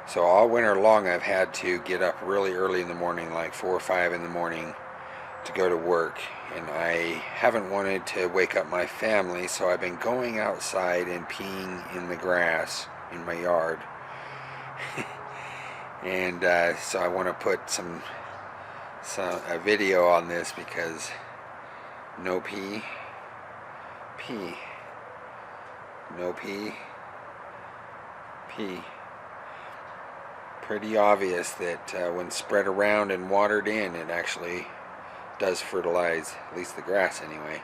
So all winter long I've had to get up really early in the morning, like 4 or 5 in the morning, to go to work, and I haven't wanted to wake up my family, so I've been going outside and peeing in the grass in my yard. And so I want to put a video on this, because no pee, no pee, pretty obvious that when spread around and watered in, it actually does fertilize, at least the grass anyway.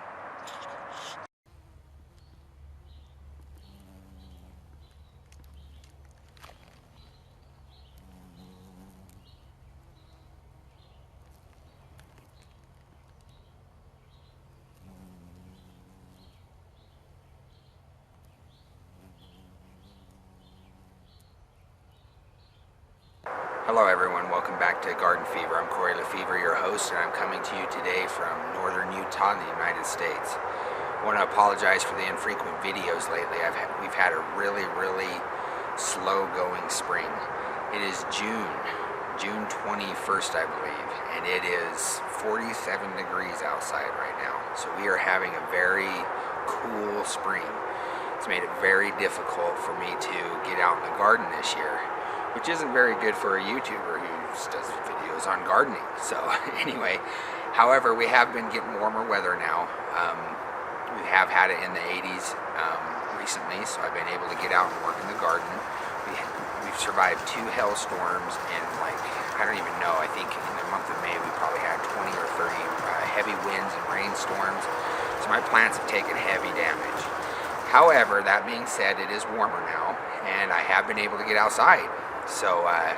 Hello everyone, welcome back to Gardenfever. I'm Corey Lefevre, your host, and I'm coming to you today from northern Utah in the United States. I want to apologize for the infrequent videos lately. We've had a really slow going spring. It is June 21st, I believe, and it is 47 degrees outside right now. So we are having a very cool spring. It's made it very difficult for me to get out in the garden this year, which isn't very good for a YouTuber who does videos on gardening. So anyway, however, we have been getting warmer weather now. We have had it in the 80s recently, so I've been able to get out and work in the garden. We've survived 2 hailstorms, and I don't even know, I think in the month of May we probably had 20 or 30 heavy winds and rainstorms, so my plants have taken heavy damage. However, that being said, it is warmer now, and I have been able to get outside. So I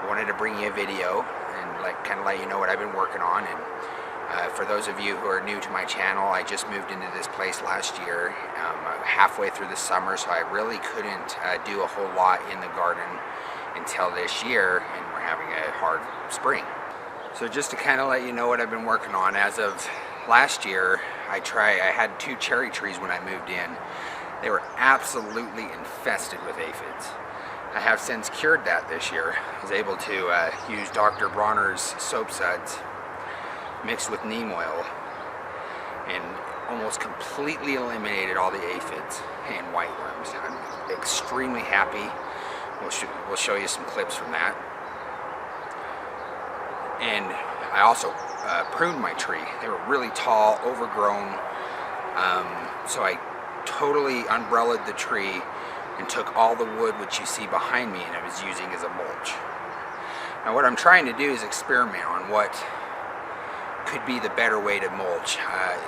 wanted to bring you a video and kind of let you know what I've been working on. And for those of you who are new to my channel, I just moved into this place last year, halfway through the summer, so I really couldn't do a whole lot in the garden until this year, and we're having a hard spring. So just to kind of let you know what I've been working on, as of last year, I had 2 cherry trees when I moved in. They were absolutely infested with aphids. I have since cured that this year. I was able to use Dr. Bronner's soap suds mixed with neem oil, and almost completely eliminated all the aphids and whiteworms. I'm extremely happy. We'll show you some clips from that. And I also pruned my tree. They were really tall, overgrown, so I totally umbrellaed the tree and took all the wood which you see behind me, and I was using as a mulch. Now what I'm trying to do is experiment on what could be the better way to mulch.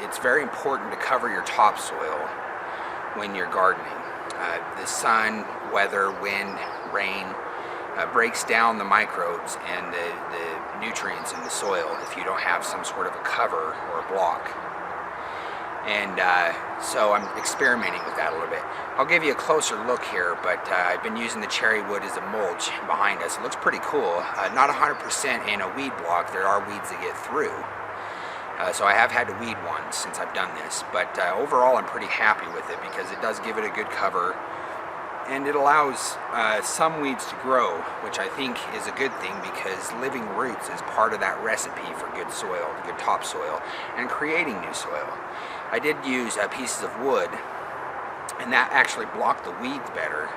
It's very important to cover your topsoil when you're gardening. The sun, weather, wind, rain breaks down the microbes and the nutrients in the soil if you don't have some sort of a cover or a block. And so I'm experimenting with that a little bit. I'll give you a closer look here, but I've been using the cherry wood as a mulch behind us. It looks pretty cool. Not 100% in a weed block. There are weeds that get through. So I have had to weed one since I've done this, but overall I'm pretty happy with it, because it does give it a good cover, and it allows some weeds to grow, which I think is a good thing, because living roots is part of that recipe for good soil, good topsoil, and creating new soil. I did use pieces of wood, and that actually blocked the weeds better,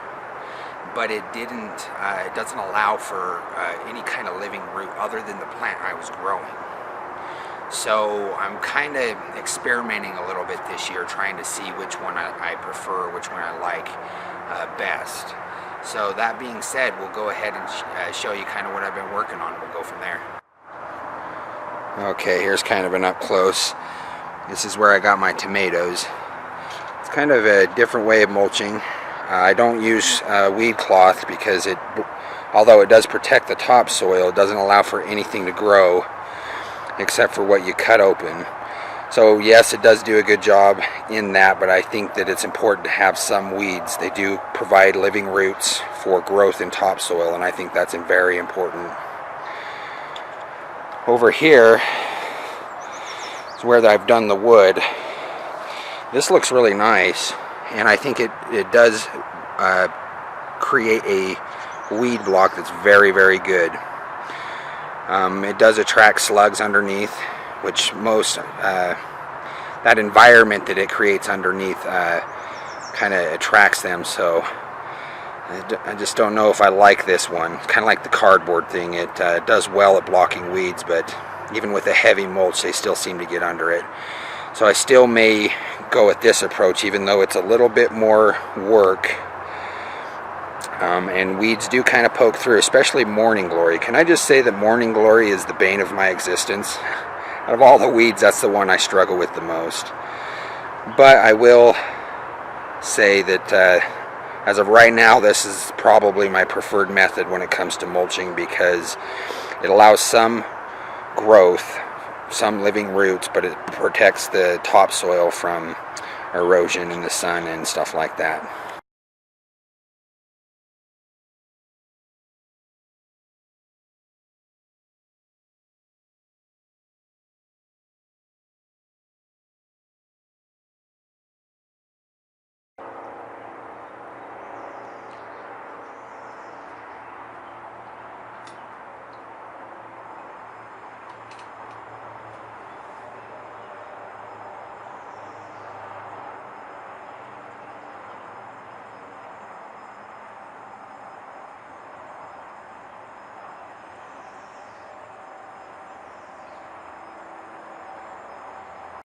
but it doesn't allow for any kind of living root other than the plant I was growing. So I'm kind of experimenting a little bit this year, trying to see which one I prefer, which one I like best. So that being said, we'll go ahead and show you kind of what I've been working on. We'll go from there. Okay, here's kind of an up close. This is where I got my tomatoes. It's kind of a different way of mulching. I don't use weed cloth, because although it does protect the topsoil, it doesn't allow for anything to grow except for what you cut open. So yes, it does do a good job in that, but I think that it's important to have some weeds. They do provide living roots for growth in topsoil, and I think that's very important. Over here is where I've done the wood. This looks really nice, and I think it does create a weed block that's very, very good. It does attract slugs underneath, which most, that environment that it creates underneath kind of attracts them, so I just don't know if I like this one. It's kind of like the cardboard thing. It does well at blocking weeds, but even with a heavy mulch, they still seem to get under it. So I still may go with this approach, even though it's a little bit more work. And weeds do kind of poke through, especially morning glory. Can I just say that morning glory is the bane of my existence? Out of all the weeds, that's the one I struggle with the most. But I will say that as of right now, this is probably my preferred method when it comes to mulching, because it allows some growth, some living roots, but it protects the topsoil from erosion in the sun and stuff like that.